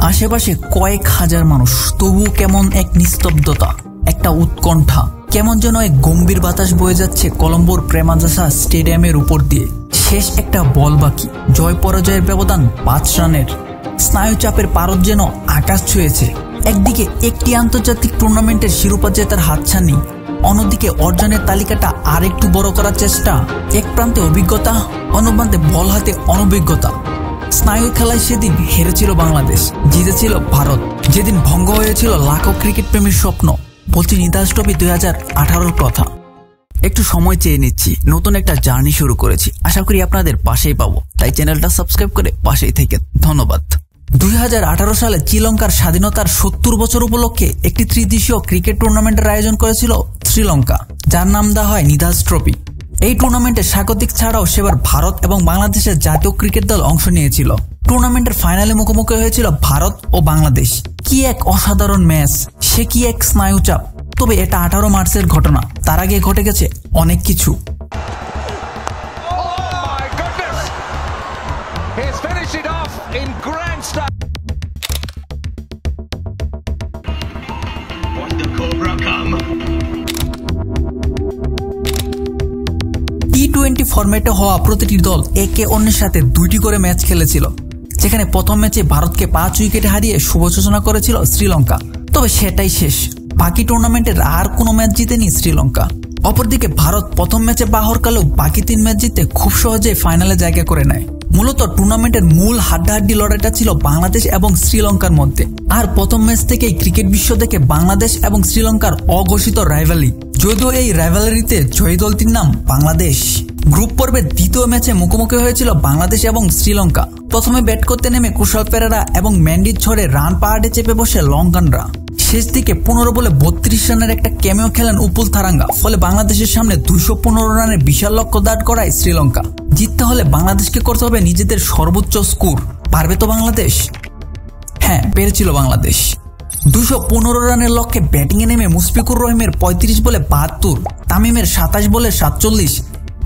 আশেপাশে কয়েক হাজার মানুষ, তবু কেমন এক নিস্তব্ধতা, একটা উৎকণ্ঠা, কেমন যেন এক গম্ভীর বাতাস বয়ে যাচ্ছে কলম্বোর প্রেমাজাসা স্টেডিয়ামের উপর দিয়ে। শেষ একটা বল বাকি, জয় পরাজয়ের ব্যবধান 5 রানের। স্নায়ুচাপের পারদ যেন আকাশ ছুঁয়েছে। একদিকে একটি আন্তর্জাতিক টুর্নামেন্টের শিরোপা জেতার হাতছানি, অন্যদিকে অর্জনের তালিকাটা আর একটু বড় করার চেষ্টা। এক প্রান্তে অভিজ্ঞতা, অন্য প্রান্তে বল হাতে অনভিজ্ঞতা। স্নায়ু খেলায় সেদিন হেরেছিল বাংলাদেশ, জিতেছিল ভারত। যেদিন ভঙ্গ হয়েছিল লাখো ক্রিকেট প্রেমীর স্বপ্ন। বলছি নিধাস ট্রফি 2018-র কথা। একটু সময় চেয়ে নিচ্ছি, নতুন একটা জার্নি শুরু করেছি, আশা করি আপনাদের পাশেই পাবো, তাই চ্যানেলটা সাবস্ক্রাইব করে পাশেই থাকেন। ধন্যবাদ। 2018 সালে শ্রীলঙ্কার স্বাধীনতার 70 বছর উপলক্ষে একটি ত্রিদেশীয় ক্রিকেট টুর্নামেন্টের আয়োজন করেছিল শ্রীলঙ্কা, যার নাম দেওয়া হয় নিধাস ট্রফি। এই টুর্নামেন্টে স্বাগতিক ছাড়াও সেবার ভারত এবং বাংলাদেশের জাতীয় ক্রিকেট দল অংশ নিয়েছিল। টুর্নামেন্টের ফাইনালে মুখোমুখি হয়েছিল ভারত ও বাংলাদেশ। কি এক অসাধারণ ম্যাচ, সে কি এক স্নায়ুচাপ। তবে এটা 18 মার্চের ঘটনা, তার আগে ঘটে গেছে অনেক কিছু। T20 ফরম্যাটে হওয়া প্রতিটি দল একে অন্যের সাথে 2টি করে ম্যাচ খেলেছিল, যেখানে প্রথম ম্যাচে ভারতকে 5 উইকেটে হারিয়ে শুভ সূচনা করেছিল শ্রীলঙ্কা। তবে সেটাই শেষ, বাকি টুর্নামেন্টের আর কোনো ম্যাচ জিতেনি শ্রীলঙ্কা। অপরদিকে ভারত প্রথম ম্যাচে বাহর কালেও বাকি 3 ম্যাচ জিতে খুব সহজে ফাইনালে জায়গা করে নেয়। মূলত টুর্নামেন্টের মূল হাড্ডাহাড্ডি লড়াইটা ছিল বাংলাদেশ এবং শ্রীলঙ্কার মধ্যে। আর প্রথম ম্যাচ থেকেই ক্রিকেট বিশ্ব দেখে বাংলাদেশ এবং শ্রীলঙ্কার অঘোষিত রাইভালি। যদিও এই রাইভালারিতে জয়ী দলটির নাম বাংলাদেশ। গ্রুপ পর্বের দ্বিতীয় ম্যাচে মুখোমুখি হয়েছিল বাংলাদেশ এবং শ্রীলঙ্কা। প্রথমে ব্যাট করতে নেমে কুশল পেরেরা এবং ম্যান্ডির ঝড়ে রান পাহাড়ে চেপে বসে লঙ্কানরা। শেষ দিকে 15 বলে 32 রানের একটা ক্যামিও খেলেন উপুল থারাঙ্গা। ফলে বাংলাদেশের সামনে 215 রানের বিশাল লক্ষ্য দাঁড় করায় শ্রীলঙ্কা। জিততে হলে বাংলাদেশকে করতে হবে নিজেদের সর্বোচ্চ স্কোর। পারবে তো বাংলাদেশ? হ্যাঁ, পেরেছিল বাংলাদেশ। 215 রানের লক্ষ্যে ব্যাটিংয়ে নেমে মুশফিকুর রহিমের 35 বলে 72, তামিমের 27 বলে 47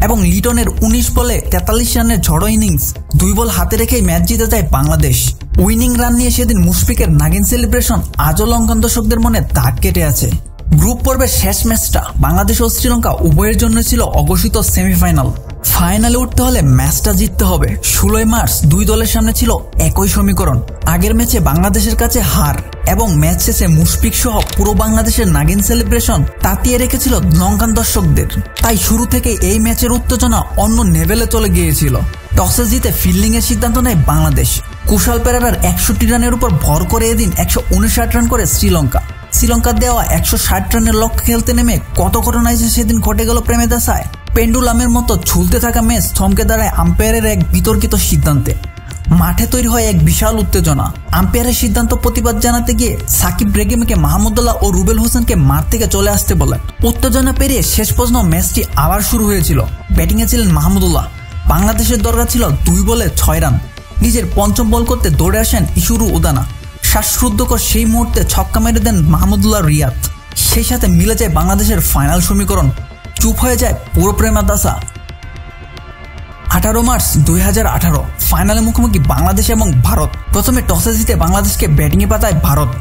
এবং লিটনের 19 বলে 43 রানের ঝড়ো ইনিংস। 2 বল হাতে রেখেই ম্যাচ জিতে যায় বাংলাদেশ। উইনিং রান নিয়ে সেদিন মুশফিকের নাগিন সেলিব্রেশন আজও লঙ্কান দর্শকদের মনে দাগ কেটে আছে। গ্রুপ পর্বের শেষ ম্যাচটা বাংলাদেশ ও শ্রীলঙ্কা উভয়ের জন্য ছিল অঘোষিত সেমিফাইনাল। ফাইনালে উঠতে হলে ম্যাচটা জিততে হবে। 16 মার্চ 2 দলের সামনে ছিল একই সমীকরণ। আগের ম্যাচে বাংলাদেশের কাছে হার এবং ম্যাচ শেষে মুশফিক সহ পুরো বাংলাদেশের নাগিন সেলিব্রেশন তাতিয়ে রেখেছিল লঙ্কান দর্শকদের। তাই শুরু থেকে এই ম্যাচের উত্তেজনা অন্য লেভেলে চলে গিয়েছিল। টসে জিতে ফিল্ডিং এর সিদ্ধান্ত নেয় বাংলাদেশ। কুশল পেরেরার 61 রানের উপর ভর করে এদিন 159 রান করে শ্রীলঙ্কার দেওয়া 160 রানের লক্ষ্যে খেলতে নেমে কত ঘটনায় সেদিন ঘটে গেল প্রেমে দাসায়। পেন্ডুলামের মতো ঝুলতে থাকা ম্যাচ থমকে দাঁড়ায় আম্পায়ারের এক বিতর্কিত সিদ্ধান্তে। মাঠে তৈরি হয় এক বিশাল উত্তেজনা। আম্পায়ারের সিদ্ধান্ত প্রতিবাদ জানাতে গিয়ে সাকিব রেগেমিকে মাহমুদুল্লাহ ও রুবেল হোসেনকে মাঠ থেকে চলে আসতে বলেন। উত্তেজনা পেরিয়ে শেষ পর্যন্ত ম্যাচটি আবার শুরু হয়েছিল। ব্যাটিংয়ে ছিলেন মাহমুদুল্লাহ। বাংলাদেশের দরকার ছিল 2 বলে 6 রান। নিজের পঞ্চম বল করতে দৌড়ে আসেন ইশুরু উদানা। শ্বাসরুদ্ধকর সেই মুহূর্তে ছক্কা মেরে দেন মাহমুদুল্লাহ রিয়াদ। সেই সাথে মিলে যায় বাংলাদেশের ফাইনাল সমীকরণ। চুপ হয়ে যায় পুরো প্রেমাদাসা। 18 মার্চ 2018 ফাইনালে মুখোমুখি বাংলাদেশ এবং ভারত। প্রথমে টসে জিতে বাংলাদেশকে ব্যাটিংয়ে পাঠায় ভারত।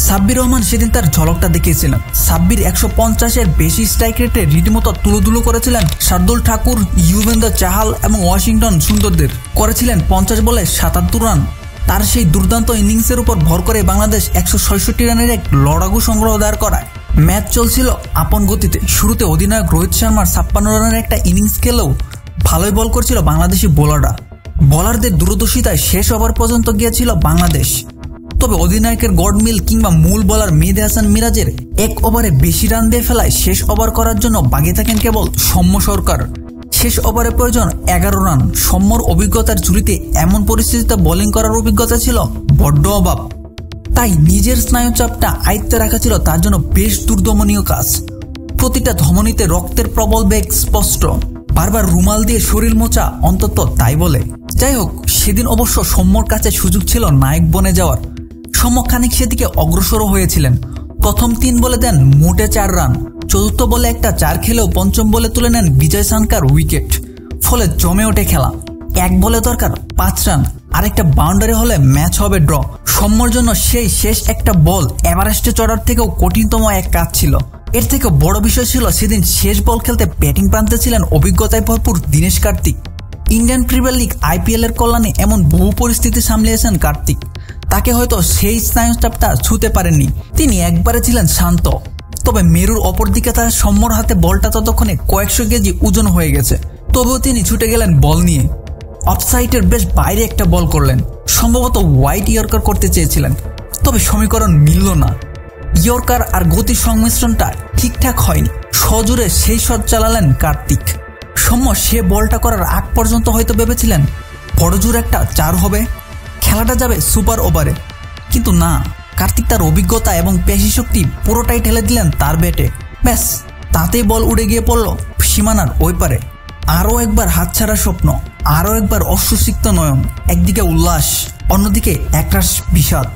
সাব্বির রহমান সেদিন তার ঝলকটা দেখিয়েছিলেন। সাব্বির 150-এর বেশি স্ট্রাইক রেটে রীতিমতো তুলোধুলো করেছিলেন শার্দুল ঠাকুর, ইউজবেন্দ্র চাহাল এবং ওয়াশিংটন সুন্দরদের। করেছিলেন 50 বলে 77 রান। তার সেই দুর্দান্ত ইনিংসের উপর ভর করে বাংলাদেশ 166 রানের এক লড়াকু সংগ্রহ দাঁড় করায়। ম্যাচ চলছিল আপন গতিতে। শুরুতে অধিনায়ক রোহিত শর্মার 56 রানের একটা ইনিংস খেলেও ভালোই বল করছিল বাংলাদেশি বোলাররা। বোলারদের দূরদর্শিতায় শেষ ওভার পর্যন্ত গিয়েছিল বাংলাদেশ। তবে অধিনায়কের গডমিল কিংবা মূল বোলার মেহেদী হাসান মিরাজের 1 ওভারে বেশি রান দিয়ে ফেলায় শেষ ওভার করার জন্য বাগে থাকেন কেবল সৌম্য সরকার। শেষ ওভারে প্রয়োজন 11 রান। সৌম্যর অভিজ্ঞতার ঝুলিতে এমন পরিস্থিতিতে বোলিং করার অভিজ্ঞতা ছিল বড্ড অভাব। তাই নিজের স্নায়ুচাপটা আয়ত্তে রাখা ছিল তার জন্য বেশ দুর্দমনীয় কাজ। প্রতিটা ধমনীতে রক্তের প্রবল বেগ স্পষ্ট। বারবার রুমাল দিয়ে শরীর মোছা, অন্তত তাই বলে। যাই হোক, সেদিন অবশ্য সৌম্যর কাছে সুযোগ ছিল নায়ক বনে যাওয়ার। সৌম্য খানিক সেদিকে অগ্রসর হয়েছিলেন। প্রথম 3 বলে দেন মোটে 4 রান। চতুর্থ বলে একটা 4 খেলেও পঞ্চম বলে তুলে নেন বিজয় সানকার উইকেট। ফলে জমে ওঠে খেলা। এক বলে দরকার 5 রান, আর একটা বাউন্ডারি হলে ম্যাচ হবে ড্র। সৌম্যর জন্য সেই শেষ একটা বল এভারেস্টে চড়ার থেকেও কঠিনতম এক কাজ ছিল। এর থেকে বড় বিষয় ছিল সেদিন শেষ বল খেলতে ব্যাটিং প্রান্তে ছিলেন অভিজ্ঞতায় ভরপুর Dinesh Kartik. Indian premier league IPL এর কল্যাণে এমন বহু পরিস্থিতি সামলিয়েছেন কার্তিক। তাকে হয়তো সেই স্নায়ুচাপটা ছুঁতে পারেননি, তিনি একবারে ছিলেন শান্ত। তবে মেরুর অপর দিকে তার সৌম্যর হাতে বলটা ততক্ষণে কয়েকশো কেজি ওজন হয়ে গেছে, তবুও তিনি ছুটে গেলেন বল নিয়ে। অফসাইডের বেশ বাইরে একটা বল করলেন, সম্ভবত হোয়াইট ইয়র্কার করতে চেয়েছিলেন, তবে সমীকরণ মিলল না। ইয়র্কার আর গতির সংমিশ্রণটা ঠিকঠাক হয়নি, সজোরে সেই শট চালালেন কার্তিক। সৌম্য সে বলটা করার আগ পর্যন্ত হয়তো ভেবেছিলেন বড় জোর একটা 4 হবে, খেলাটা যাবে সুপার ওভারে, কিন্তু না, কার্তিক তার অভিজ্ঞতা এবং পেশি শক্তি পুরোটাই ঠেলে দিলেন তার ব্যাটে। ব্যাস, তাতেই বল উড়ে গিয়ে পড়ল সীমানার ওই পারে। আরও একবার হাতছাড়া স্বপ্ন, আরও একবার অশ্রুসিক্ত নয়ন, একদিকে উল্লাস, অন্যদিকে একরাশ বিষাদ।